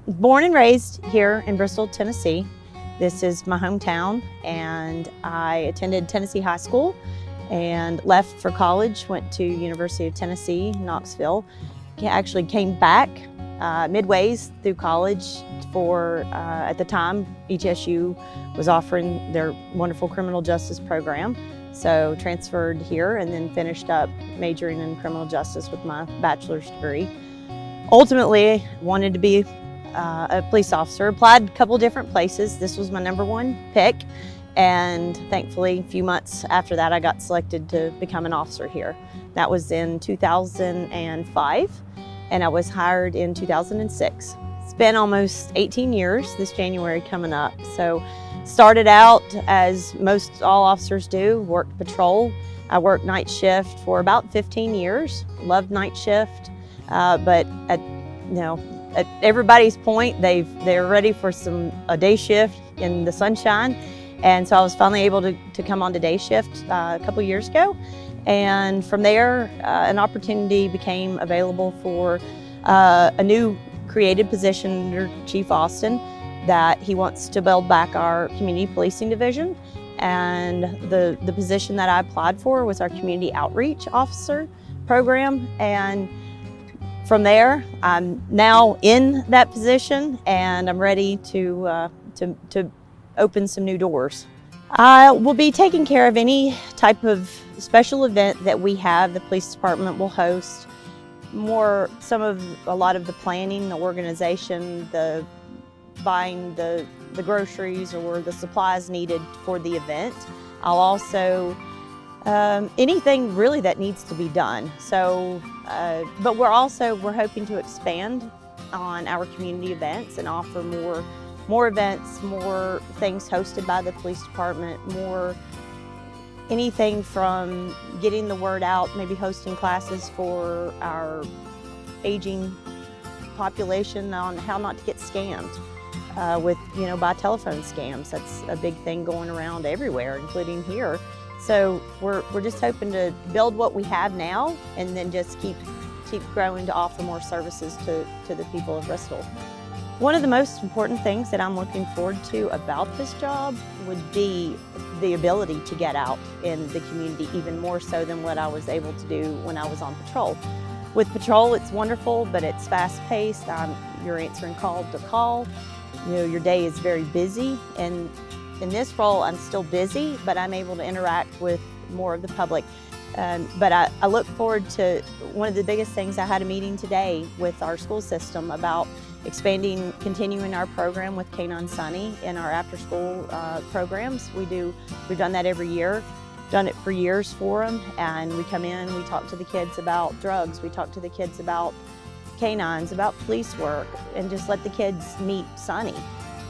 Born and raised here in Bristol, Tennessee. This is my hometown, and I attended Tennessee High School and left for college, went to University of Tennessee, Knoxville. Actually came back midways through college for, at the time, ETSU was offering their wonderful criminal justice program. So transferred here and then finished up majoring in criminal justice with my bachelor's degree. Ultimately, wanted to be a police officer. Applied a couple different places. This was my #1 pick, and thankfully a few months after that I got selected to become an officer here. That was in 2005, and I was hired in 2006. It's been almost 18 years this January coming up. So started out as most all officers do, worked patrol. I worked night shift for about 15 years, loved night shift, but at everybody's point, they're ready for a day shift in the sunshine. And so I was finally able to come on to day shift a couple years ago. And from there, an opportunity became available for a new created position under Chief Austin that he wants to build back our community policing division. And the position that I applied for was our community outreach officer program. And from there, I'm now in that position, and I'm ready to open some new doors. I will be taking care of any type of special event that we have. The police department will host a lot of the planning, the organization, the buying the groceries or the supplies needed for the event. I'll also anything really that needs to be done. So, but we're hoping to expand on our community events and offer more events, more things hosted by the police department, anything from getting the word out, maybe hosting classes for our aging population on how not to get scammed by telephone scams. That's a big thing going around everywhere, including here. So we're just hoping to build what we have now and then just keep growing to offer more services to the people of Bristol. One of the most important things that I'm looking forward to about this job would be the ability to get out in the community, even more so than what I was able to do when I was on patrol. With patrol, it's wonderful, but it's fast-paced. You're answering call to call. Your day is very busy, and in this role, I'm still busy, but I'm able to interact with more of the public. But I look forward to one of the biggest things. I had a meeting today with our school system about continuing our program with Canine Sunny in our after-school programs. We've done that every year, done it for years for them, and we come in, we talk to the kids about drugs, we talk to the kids about canines, about police work, and just let the kids meet Sunny.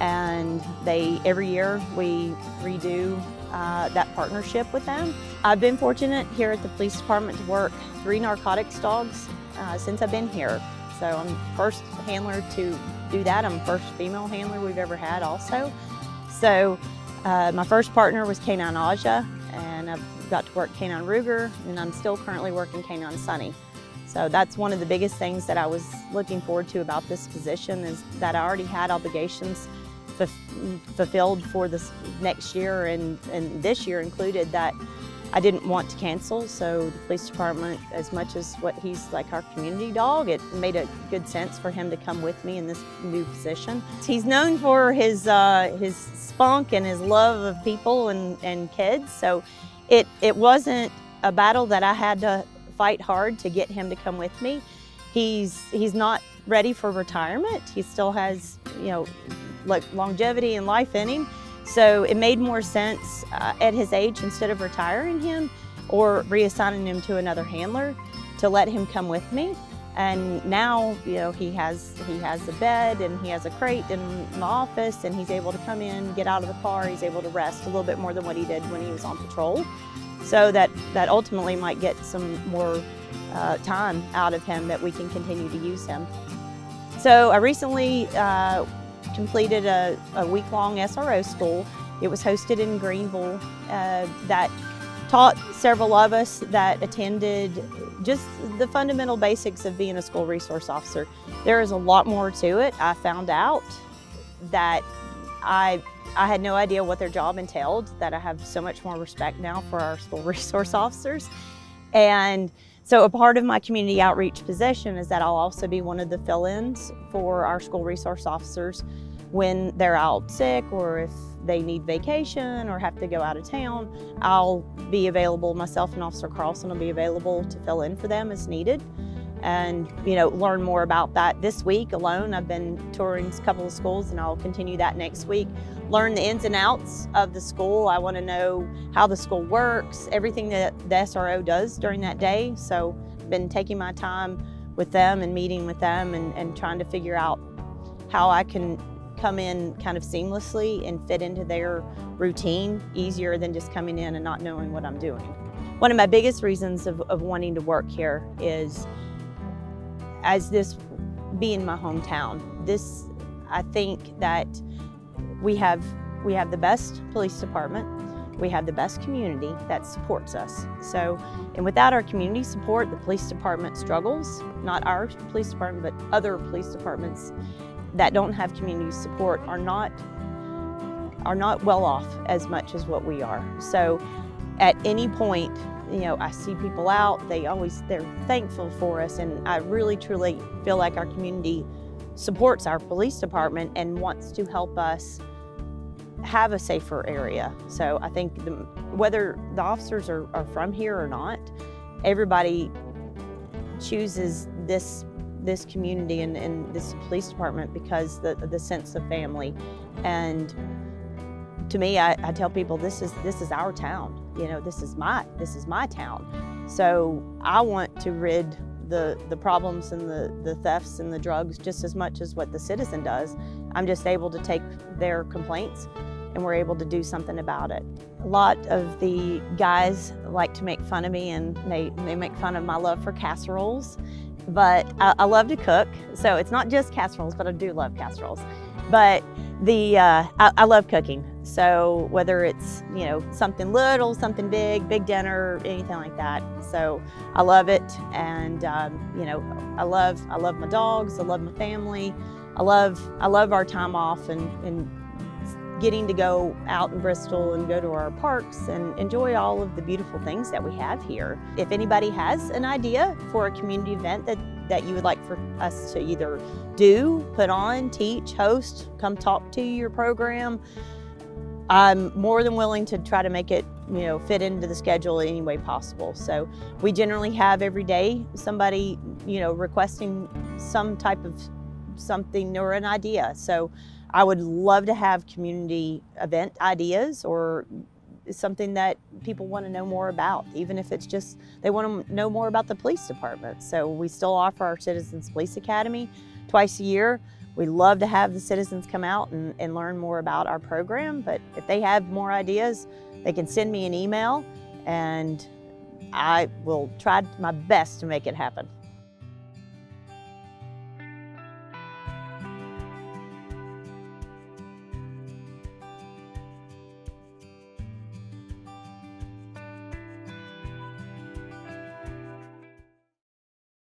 And every year we redo that partnership with them. I've been fortunate here at the police department to work 3 narcotics dogs since I've been here. So I'm first handler to do that. I'm the first female handler we've ever had also. So my first partner was Canine Aja, and I've got to work Canine Ruger, and I'm still currently working Canine Sunny. So that's one of the biggest things that I was looking forward to about this position, is that I already had obligations fulfilled for this next year, and this year included, that I didn't want to cancel. So the police department, as much as he's like our community dog, it made a good sense for him to come with me in this new position. He's known for his spunk and his love of people and kids. So it wasn't a battle that I had to fight hard to get him to come with me. He's not ready for retirement. He still has like longevity and life in him. So it made more sense at his age, instead of retiring him or reassigning him to another handler, to let him come with me. And now, he has a bed and he has a crate in the office, and he's able to come in, get out of the car. He's able to rest a little bit more than what he did when he was on patrol. So that ultimately might get some more time out of him, that we can continue to use him. So I recently completed a week-long SRO school. It was hosted in Greenville that taught several of us that attended just the fundamental basics of being a school resource officer. There is a lot more to it. I found out that I had no idea what their job entailed, that I have so much more respect now for our school resource officers. And so a part of my community outreach position is that I'll also be one of the fill-ins for our school resource officers when they're out sick, or if they need vacation or have to go out of town. I'll be available, myself and Officer Carlson will be available to fill in for them as needed. And learn more about that. This week alone, I've been touring a couple of schools, and I'll continue that next week. Learn the ins and outs of the school. I want to know how the school works, everything that the SRO does during that day. So I've been taking my time with them and meeting with them and trying to figure out how I can come in kind of seamlessly and fit into their routine easier than just coming in and not knowing what I'm doing. One of my biggest reasons of wanting to work here is, as this being my hometown, I think that we have the best police department, we have the best community that supports us. So, and without our community support, the police department struggles. Not our police department, but other police departments that don't have community support are not well off as much as what we are. So at any point, I see people out, they're thankful for us, and I really truly feel like our community supports our police department and wants to help us have a safer area. So I think whether the officers are from here or not, everybody chooses this community and this police department because the sense of family. And to me, I tell people this is our town. This is my town. So I want to rid the problems and the thefts and the drugs just as much as what the citizen does. I'm just able to take their complaints and we're able to do something about it. A lot of the guys like to make fun of me, and they make fun of my love for casseroles, but I love to cook. So it's not just casseroles, but I do love casseroles. But I love cooking. So whether it's, something little, something big dinner, anything like that. So I love it. And, I love my dogs. I love my family. I love our time off and getting to go out in Bristol and go to our parks and enjoy all of the beautiful things that we have here. If anybody has an idea for a community event that you would like for us to either do, put on, teach, host, come talk to your program, I'm more than willing to try to make it, fit into the schedule any way possible. So we generally have every day somebody, requesting some type of something or an idea. So I would love to have community event ideas or something that people want to know more about, even if it's just they want to know more about the police department. So we still offer our Citizens Police Academy twice a year. We love to have the citizens come out and learn more about our program, but if they have more ideas, they can send me an email and I will try my best to make it happen.